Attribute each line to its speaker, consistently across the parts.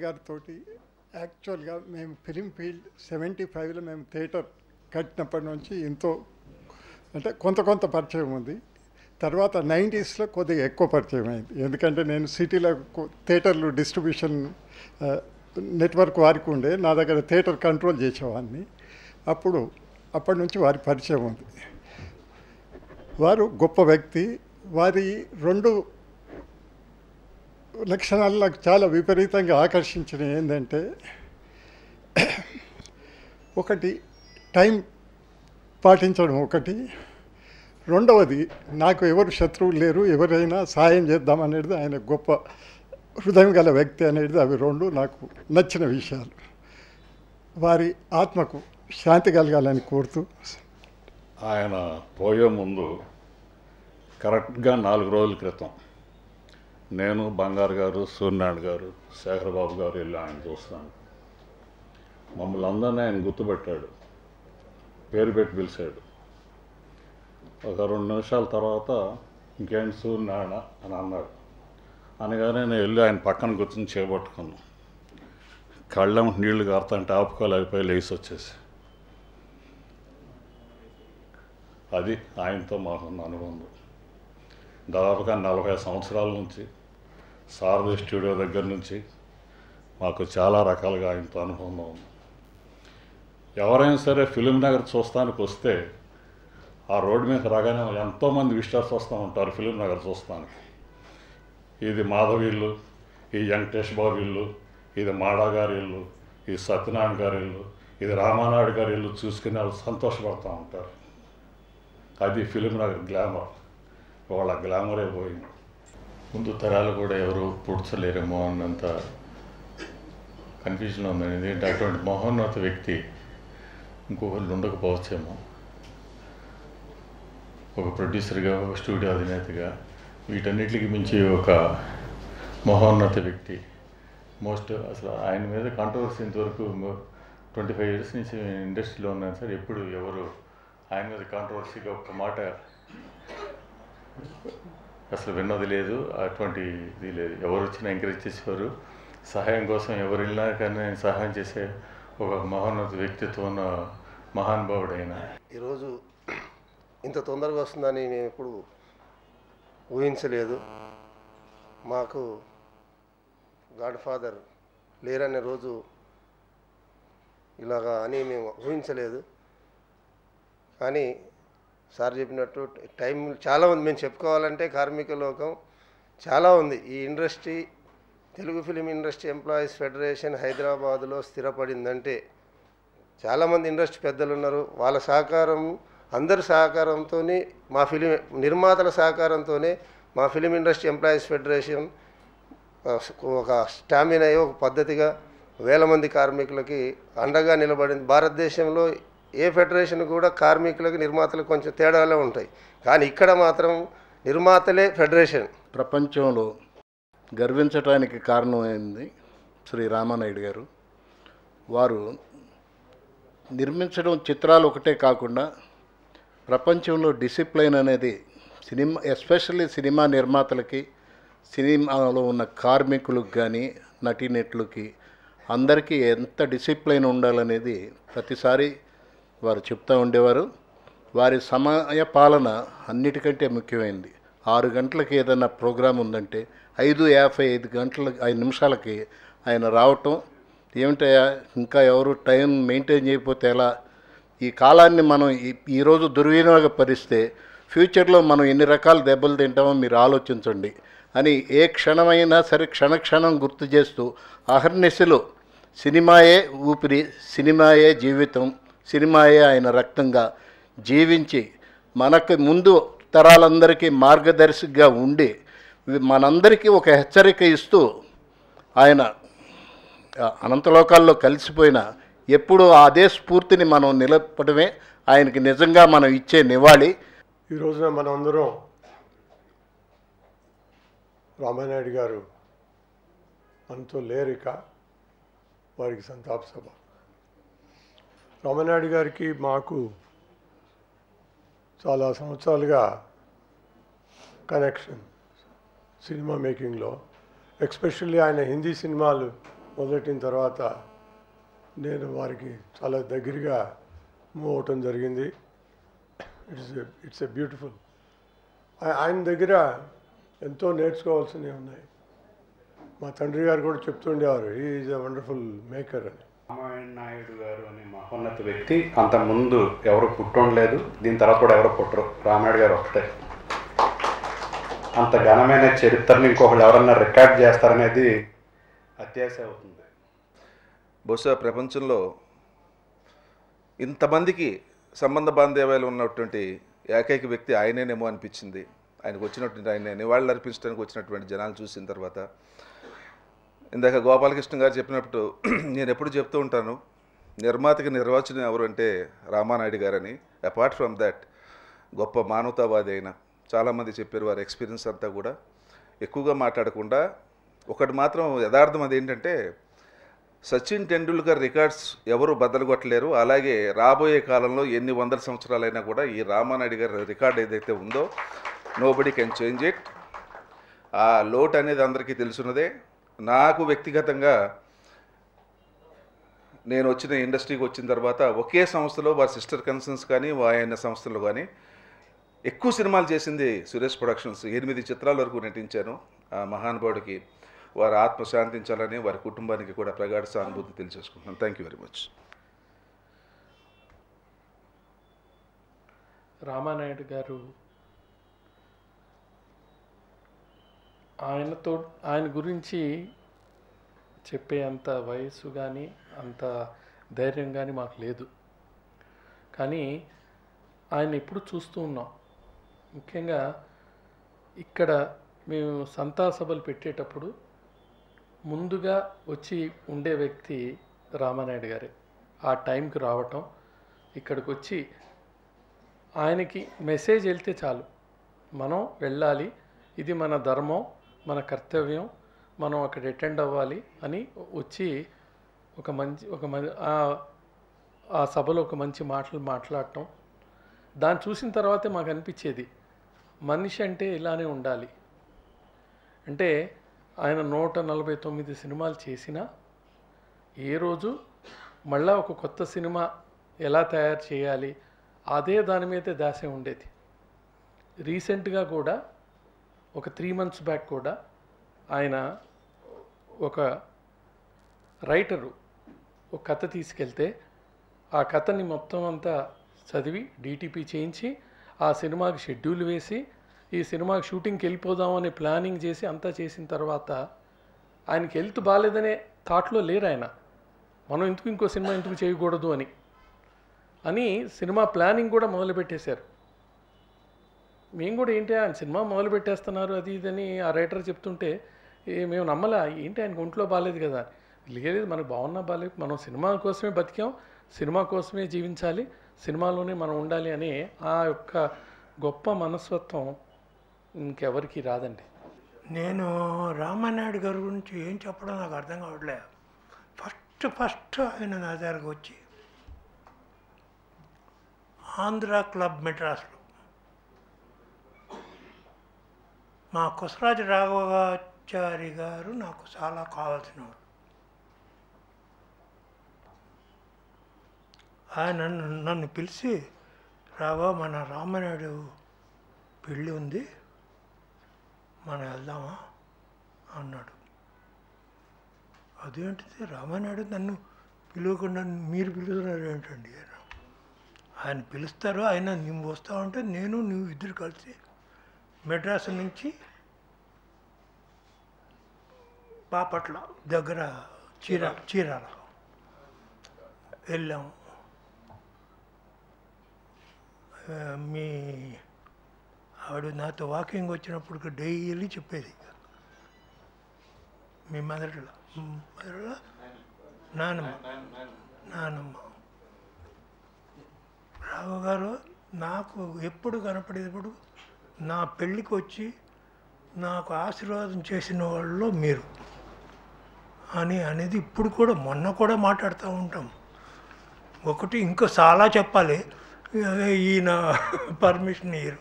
Speaker 1: గారితో యాక్చువల్గా మేము ఫిలిం ఫీల్డ్ 75లో మేము థియేటర్ కట్టినప్పటి నుంచి ఎంతో అంటే కొంత పరిచయం ఉంది. తర్వాత 90sలో కొద్దిగా ఎక్కువ పరిచయం అయింది. ఎందుకంటే నేను సిటీలో థియేటర్లు డిస్ట్రిబ్యూషన్ నెట్వర్క్ వారికి ఉండే, నా దగ్గర థియేటర్ కంట్రోల్ చేసేవాడిని. అప్పటి నుంచి వారి పరిచయం ఉంది. వారు గొప్ప వ్యక్తి. వారి 2 లక్షణాలు నాకు చాలా విపరీతంగా ఆకర్షించినవి. ఏంటంటే ఒకటి టైం పాటించడం, ఒకటి రెండవది నాకు ఎవరు శత్రువులు లేరు, ఎవరైనా సాయం చేద్దామనేది ఆయన గొప్ప హృదయం గల వ్యక్తి అనేది. అవి 2 నాకు నచ్చిన విషయాలు. వారి ఆత్మకు శాంతి కలగాలని కోరుతూ.
Speaker 2: ఆయన పోయే ముందు కరెక్ట్గా 4 రోజుల క్రితం నేను, బంగారు గారు, సూర్యనారాయణ గారు, శేఖర్ బాబు గారు వెళ్ళి ఆయన చూస్తాను. మమ్మల్ని అందరినీ ఆయన గుర్తుపెట్టాడు, పేరు పెట్టి పిలిచాడు. ఒక 2 నిమిషాల తర్వాత ఇంకేంటి సూర్యనారాయణ అని అన్నాడు. అనగానే నేను వెళ్ళి ఆయన పక్కన కూర్చొని చేపట్టుకున్నాను. కళ్ళం నీళ్లు కారుతుంటే ఆపుకోలేకపోయి లేచి వచ్చేసి. అది ఆయనతో మాకున్న అనుబంధం. దాదాపుగా 40 సంవత్సరాల నుంచి సారథి స్టూడియో దగ్గర నుంచి మాకు చాలా రకాలుగా ఆయనతో అనుబంధం ఉంది. ఎవరైనా సరే ఫిలిం నగర్ చూస్తానికి వస్తే ఆ రోడ్డు మీద రాగానే ఎంతోమంది విజిటర్స్ వస్తూ ఉంటారు ఫిలిం నగర్ చూస్తానికి. ఇది మాధవ్ ఇల్లు, ఈ వెంకటేష్ బాబు ఇల్లు, ఇది మాడా గారి ఇల్లు, ఇది సత్యనారాయణ గారి ఇల్లు, ఇది రామానాయుడు గారి ఇల్లు చూసుకుని వాళ్ళు సంతోషపడుతూ ఉంటారు. అది ఫిలిం నగర్ గ్లామర్. వాళ్ళ గ్లామరే పోయింది.
Speaker 3: ముందు తరాలు కూడా ఎవరు పుడ్చలేరేమో అన్నంత కన్ఫ్యూజన్ ఉందండి. ఎందుకంటే అటువంటి మహోన్నత వ్యక్తి ఇంకొకళ్ళు ఉండకపోవచ్చేమో. ఒక ప్రొడ్యూసర్గా, ఒక స్టూడియో అధినేతగా, వీటన్నిటికి మించి ఒక మహోన్నత వ్యక్తి. అసలు ఆయన మీద కాంట్రవర్సీ ఇంతవరకు 25 years నుంచి ఇండస్ట్రీలో ఉన్నాను సార్. ఎప్పుడు ఎవరు ఆయన మీద కాంట్రవర్సీగా ఒక్క మాట అసలు విన్నది లేదు. అటువంటి ఇది లేదు. ఎవరు వచ్చినా ఎంకరేజ్ చేసేవారు. సహాయం కోసం ఎవరు వెళ్ళినా కానీ సహాయం చేసే ఒక మహోన్నత వ్యక్తిత్వం ఉన్న మహానుభావుడు ఆయన.
Speaker 4: ఈరోజు ఇంత తొందరగా వస్తుందని మేము ఎప్పుడు ఊహించలేదు. మాకు గాడ్ ఫాదర్ లేరనే రోజు ఇలాగా అని మేము ఊహించలేదు. కానీ సార్ చెప్పినట్టు టైం చాలా ఉంది. మేము చెప్పుకోవాలంటే కార్మిక లోకం చాలా ఉంది. ఈ industry, Telugu film industry employees federation హైదరాబాదులో స్థిరపడిందంటే చాలామంది ఇండస్ట్రీ పెద్దలు ఉన్నారు. వాళ్ళ సహకారం, అందరి సహకారంతో, మా ఫిలిం నిర్మాతల సహకారంతోనే మా ఫిలిం ఇండస్ట్రీ ఎంప్లాయీస్ ఫెడరేషన్ ఒక స్టామినా అయ్యి ఒక పద్ధతిగా వేల మంది కార్మికులకి అండగా నిలబడింది. భారతదేశంలో ఏ ఫెడరేషన్ కూడా కార్మికులకు, నిర్మాతలకు కొంచెం తేడాలే ఉంటాయి. కానీ ఇక్కడ మాత్రం నిర్మాతలే ఫెడరేషన్.
Speaker 5: ప్రపంచంలో గర్వించడానికి కారణమైంది శ్రీ రామానాయుడు గారు. వారు నిర్మించడం చిత్రాలు ఒకటే కాకుండా ప్రపంచంలో డిసిప్లైన్ అనేది ఎస్పెషల్లీ సినిమా నిర్మాతలకి, సినిమాలో ఉన్న కార్మికులకు కానీ, నటీనటులకి అందరికీ ఎంత డిసిప్లైన్ ఉండాలనేది ప్రతిసారి వారు చెప్తూ ఉండేవారు. వారి సమయ పాలన అన్నిటికంటే ముఖ్యమైనది. 6 గంటలకి ఏదైనా ప్రోగ్రాం ఉందంటే 5:55 నిమిషాలకి ఆయన రావటం. ఏమిటయా ఇంకా ఎవరు టైం మెయింటైన్ చేయకపోతే ఎలా? ఈ కాలాన్ని మనం ఈరోజు దుర్వినియోగపరిస్తే ఫ్యూచర్లో మనం ఎన్ని రకాల దెబ్బలు తింటామో మీరు ఆలోచించండి అని ఏ క్షణమైనా సరే క్షణక్షణం గుర్తు చేస్తూ అహర్నిశలు సినిమాయే ఊపిరి, సినిమాయే జీవితం, సినిమాయే ఆయన రక్తంగా జీవించి మనకు ముందు తరాలందరికీ మార్గదర్శిగా ఉండి మనందరికీ ఒక హెచ్చరిక ఇస్తూ ఆయన అనంతలోకాల్లో కలిసిపోయిన ఎప్పుడూ అదే స్ఫూర్తిని మనం నిలపడమే ఆయనకి నిజంగా మనం ఇచ్చే నివాళి.
Speaker 6: ఈ రోజున మనం అందరం రామానాయుడు గారు మనతో లేరిక వారికి సంతాప సభ. రామానాయుడు గారికి మాకు చాలా సంవత్సరాలుగా కనెక్షన్ సినిమా మేకింగ్లో. ఎస్పెషల్లీ ఆయన హిందీ సినిమాలు మొదలెట్టిన తర్వాత నేను వారికి చాలా దగ్గరగా మూవ్ అవటం జరిగింది. It's a beautiful. ఆయన దగ్గర ఎంతో నేర్చుకోవాల్సినవి ఉన్నాయి. మా తండ్రి గారు కూడా చెప్తుండేవారు, he is a wonderful maker అని.
Speaker 7: రామానాయుడు నాయుడు గారు అనే మహోన్నత వ్యక్తి అంతకుముందు ఎవరు పుట్టుండలేదు, దీని తర్వాత కూడా ఎవరు పుట్టరు, రామానాయుడు గారు ఒకటే. అంత ఘనమైన చరిత్రను ఇంకొకళ్ళు ఎవరన్నా రికార్డ్ చేస్తారనేది అత్యాశ అవుతుంది.
Speaker 8: బహుశా ప్రపంచంలో ఇంతమందికి సంబంధ బాంధవ్యాలు ఉన్నటువంటి ఏకైక వ్యక్తి ఆయనేనేమో అనిపించింది. ఆయనకు వచ్చినటువంటి ఆయన నివాళులు అర్పించడానికి వచ్చినటువంటి జనాలు చూసిన తర్వాత. ఇందాక గోపాలకృష్ణ గారు చెప్పినప్పుడు నేను ఎప్పుడు చెప్తూ ఉంటాను, నిర్మాతకి నిర్వచనం ఎవరు అంటే రామానాయుడు గారని. అపార్ట్ ఫ్రమ్ దట్ గొప్ప మానవతావాది అయిన చాలామంది చెప్పారు వారి ఎక్స్పీరియన్స్ అంతా కూడా. ఎక్కువగా మాట్లాడకుండా ఒకటి మాత్రం యథార్థం, అది ఏంటంటే సచిన్ టెండూల్కర్ రికార్డ్స్ ఎవరు బద్దలు కొట్టలేరు. అలాగే రాబోయే కాలంలో ఎన్ని వందల సంవత్సరాలైనా కూడా ఈ రామానాయుడు గారి రికార్డ్ ఏదైతే ఉందో నోబడీ కెన్ చేంజ్ ఇట్. ఆ లోటు అనేది అందరికీ తెలుసున్నదే. నాకు వ్యక్తిగతంగా నేను వచ్చిన ఇండస్ట్రీకి వచ్చిన తర్వాత ఒకే సంస్థలో వారి సిస్టర్ కన్సర్న్స్ కానీ ఆయన సంస్థలు కానీ ఎక్కువ సినిమాలు చేసింది సురేష్ ప్రొడక్షన్స్. 8 చిత్రాల వరకు నటించాను. ఆ మహానుభావుడికి వారి ఆత్మ శాంతించాలని వారి కుటుంబానికి కూడా ప్రగాఢ సానుభూతి తెలియజేసుకుంటున్నాను. Thank you very much.
Speaker 9: Ramanaidu గారు ఆయన గురించి చెప్పే అంత వయస్సు కానీ అంత ధైర్యం కానీ మాకు లేదు. కానీ ఆయన ఎప్పుడు చూస్తూ ఉన్నాం. ముఖ్యంగా ఇక్కడ మేము సంతా సభలు పెట్టేటప్పుడు ముందుగా వచ్చి ఉండే వ్యక్తి రామానాయుడు గారే. ఆ టైంకి రావటం, ఇక్కడికి వచ్చి ఆయనకి మెసేజ్ వెళ్తే చాలు, మనం వెళ్ళాలి, ఇది మన ధర్మం, మన కర్తవ్యం, మనం అక్కడ అటెండ్ అవ్వాలి అని వచ్చి ఆ సభలో ఒక మంచి మాటలు మాట్లాడటం. దాన్ని చూసిన తర్వాతే మాకు అనిపించేది మనిషి అంటే ఇలానే ఉండాలి. అంటే ఆయన 149 సినిమాలు చేసినా ఏ రోజు మళ్ళా ఒక కొత్త సినిమా ఎలా తయారు చేయాలి అదే దాని మీదే దాసే ఉండేది. రీసెంట్గా కూడా ఒక 3 months బ్యాక్ కూడా ఆయన ఒక రైటరు ఒక కథ తీసుకెళ్తే ఆ కథని మొత్తం అంతా చదివి డీటీపీ చేయించి ఆ సినిమాకి షెడ్యూల్ వేసి ఈ సినిమాకి షూటింగ్కి వెళ్ళిపోదామని ప్లానింగ్ చేసి అంతా చేసిన తర్వాత ఆయనకి హెల్త్ బాగాలేదనే థాట్లో లేరు ఆయన. మనం ఇంకో సినిమా ఎందుకు చేయకూడదు అని సినిమా ప్లానింగ్ కూడా మొదలుపెట్టేశారు. మేము కూడా ఏంటి ఆయన సినిమా మొదలు పెట్టేస్తున్నారు అది ఇదని ఆ రైటర్ చెప్తుంటే మేము నమ్మలా. ఏంటి ఆయనకు ఒంట్లో బాగాలేదు కదా, లేదు మనకు బాగున్నా బాగాలేదు, మనం సినిమా కోసమే బతికాం, సినిమా కోసమే జీవించాలి, సినిమాలోనే మనం ఉండాలి అనే ఆ యొక్క గొప్ప మనస్తత్వం ఇంకెవరికి రాదండి.
Speaker 10: నేను రామానాయుడు గారి గురించి ఏం చెప్పడం నాకు అర్థం కావట్లేదు. ఫస్ట్ ఆయన నా దగ్గరకు వచ్చి ఆంధ్ర క్లబ్ మెడ్రాస్లో మా కొసరాజు రాఘవాచారి గారు నాకు చాలా కావాల్సిన వాడు. ఆయన నన్ను పిలిచి, రాఘవ మన రామానాయుడు పెళ్ళి ఉంది, మనం వెళ్దామా అన్నాడు. అదేంటిది రామానాయుడు నన్ను పిలవకుండా మీరు పిలుస్తున్నారు ఏంటండి? ఆయన పిలుస్తారు, ఆయన నువ్వు వస్తావంటే నేను నువ్వు ఇద్దరు కలిసి మెడ్రాస్ నుంచి బాపట్ల దగ్గర చీరాల వెళ్ళాము. మీ ఆవిడ నాతో వాకింగ్ వచ్చినప్పుడు డైలీ చెప్పేది, మీ మదర్లో నానమ్మ రావు గారు నాకు ఎప్పుడు కనపడేటప్పుడు నా పెళ్ళికి వచ్చి నాకు ఆశీర్వాదం చేసిన వాళ్ళు మీరు అనేది ఇప్పుడు కూడా మొన్న కూడా మాట్లాడుతూ ఉంటాం. ఒకటి ఇంకా చాలా చెప్పాలి, ఈయన పర్మిషన్ ఇయ్యరు.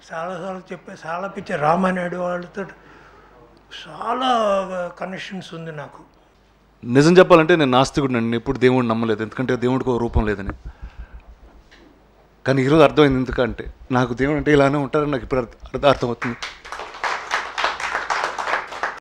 Speaker 10: చాలాసార్లు చాలా రామానాయుడు వాళ్ళతో చాలా కనెక్షన్స్ ఉంది నాకు.
Speaker 11: నిజం చెప్పాలంటే నేను నాస్తికుడు, నేను ఎప్పుడు దేవుడిని నమ్మలేదు, ఎందుకంటే దేవుడికి ఒక రూపం లేదని. కానీ ఈరోజు అర్థమైంది ఎందుకంటే నాకు దేవుడు అంటే ఇలానే ఉంటారని నాకు ఇప్పుడు అర్థమవుతుంది.